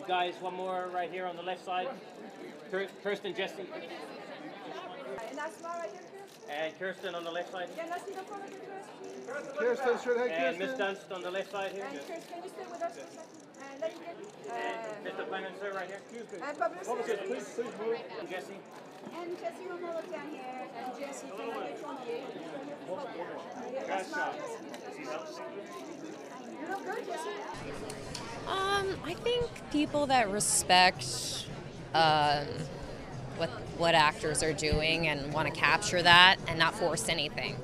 And guys, one more right here on the left side. Kirsten, Jesse. And Kirsten on the left side. Kirsten, straight ahead, And Miss Dunst on the left side here. And Kirsten, can you stay with us for a second? And Mr. Plemons, sir, right here. And publicist. Please move. And Jesse. And Jesse, one more look down here. And Jesse, can I get one here? You look good, Jesse. I think people that respect what actors are doing and want to capture that and not force anything.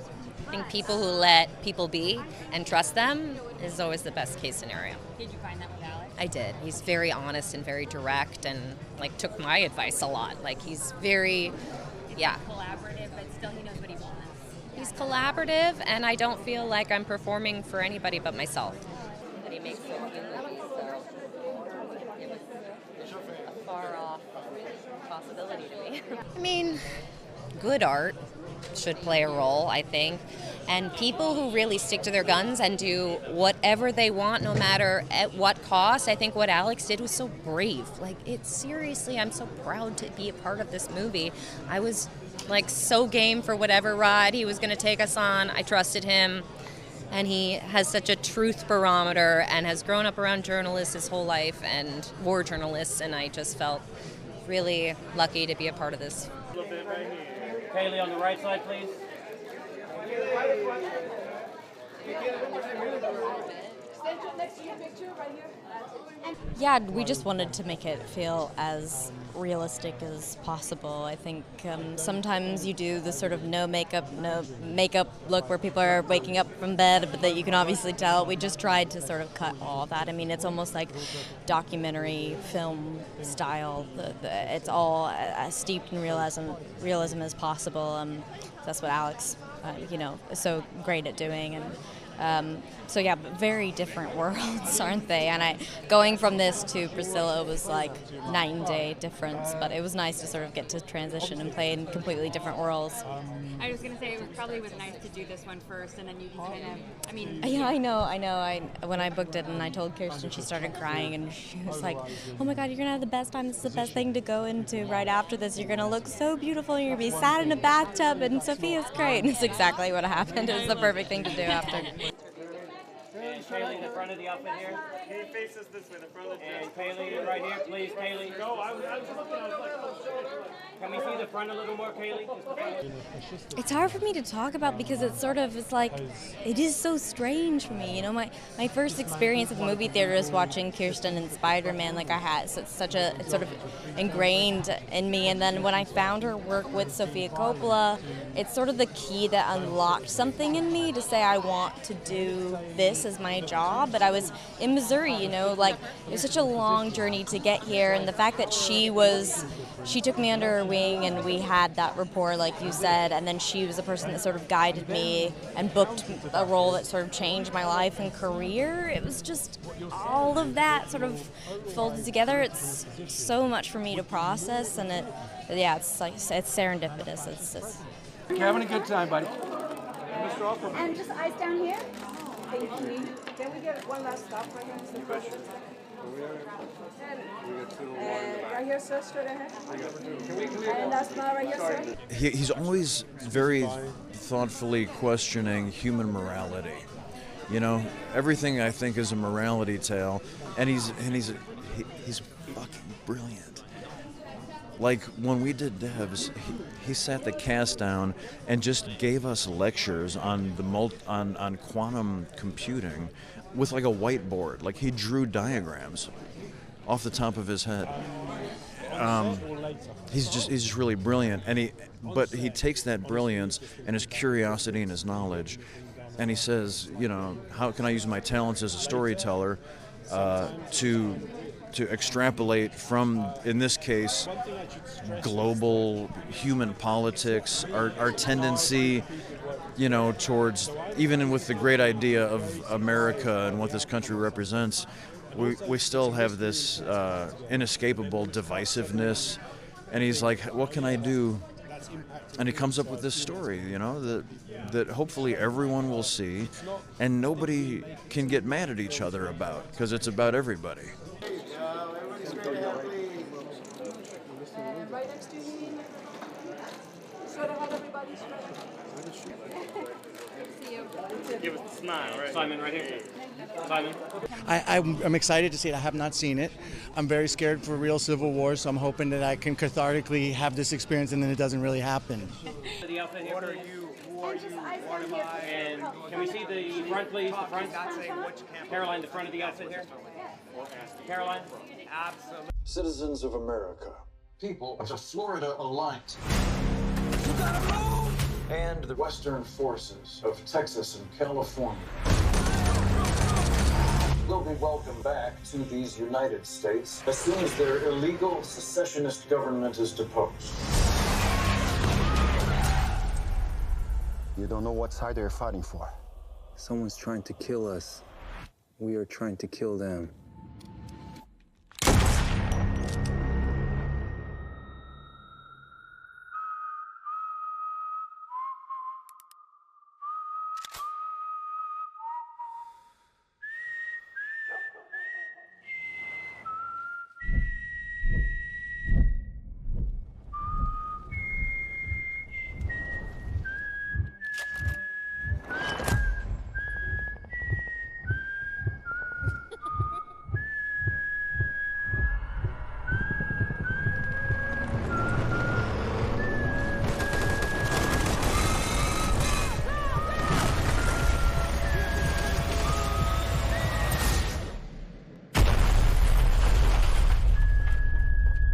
I think people who let people be and trust them is always the best case scenario. Did you find that with Alex? I did. He's very honest and very direct and took my advice a lot. He's very, Collaborative, but still he knows what he wants. He's collaborative, and I don't feel like I'm performing for anybody but myself. But he makes so few movies, so it was a far off possibility to me. I mean, good art should play a role, I think. And people who really stick to their guns and do whatever they want, no matter at what cost, I think what Alex did was so brave. Seriously, I'm so proud to be a part of this movie. I was so game for whatever ride he was going to take us on. I trusted him. And he has such a truth barometer and has grown up around journalists his whole life and war journalists, and I just felt really lucky to be a part of this. A little bit right here. Cailee on the right side, please. Yeah, we just wanted to make it feel as realistic as possible. I think sometimes you do the sort of no makeup look where people are waking up from bed, but that you can obviously tell. We just tried to sort of cut all that. I mean, it's almost like documentary film style. It's all as steeped in realism as possible. That's what Alex, is so great at doing. And so yeah, but very different worlds, aren't they? And going from this to Priscilla was like night and day difference, but it was nice to sort of get to transition and play in completely different worlds. I was going to say it probably was nice to do this one first, and then you can kind of, Yeah, I know. When I booked it and I told Kirsten, she started crying and she was like, oh my God, you're going to have the best time. This is the best thing to go into right after this. You're going to look so beautiful. You're going to be sat in a bathtub and Sophia's great. And it's exactly what happened. It was the perfect thing to do after. And Cailee, the front of the outfit here. He faces this way, the front of the And Cailee, right here, please, Cailee. No, I was looking, Can we see the front a little more, Cailee? Just the front. It's hard for me to talk about because it is so strange for me. My first experience at the movie theater is watching Kirsten in Spider-Man I had. So it's sort of ingrained in me. And then when I found her work with Sofia Coppola, it's sort of the key that unlocked something in me to say I want to do this as my job. But I was in Missouri, it was such a long journey to get here. And the fact that she took me under her wing and we had that rapport, like you said, and then she was the person that sort of guided me and booked a role that sort of changed my life and career. It was just all of that sort of folded together. It's so much for me to process, and it's serendipitous. You're having a good time, buddy. Mr. Offerman. And just eyes down here. Thank you. Can we get one last stop right here? Right here, sir, straight ahead. And that's smile right here, sir. He's always very thoughtfully questioning human morality. Everything I think is a morality tale, and he's fucking brilliant. When we did Devs, he sat the cast down and just gave us lectures on on quantum computing with a whiteboard. He drew diagrams off the top of his head. He's just really brilliant, but he takes that brilliance and his curiosity and his knowledge, and he says, how can I use my talents as a storyteller to extrapolate from, in this case, global human politics, our tendency, towards, even with the great idea of America and what this country represents, we still have this inescapable divisiveness. And he's like, what can I do? And he comes up with this story, that hopefully everyone will see and nobody can get mad at each other about, because it's about everybody. Give us a smile, right? Simon, right here. Simon. I'm excited to see it. I have not seen it. I'm very scared for real civil war, so I'm hoping that I can cathartically have this experience and then it doesn't really happen. The outfit here. What are you? Who are you? What am I? And can we see the front, please? The front. Caroline, the front of the outfit here. Caroline. Absolutely. Citizens of America, people of the Florida Alliance, and the Western forces of Texas and California will be welcomed back to these United States as soon as their illegal secessionist government is deposed. You don't know what side they're fighting for. Someone's trying to kill us. We are trying to kill them.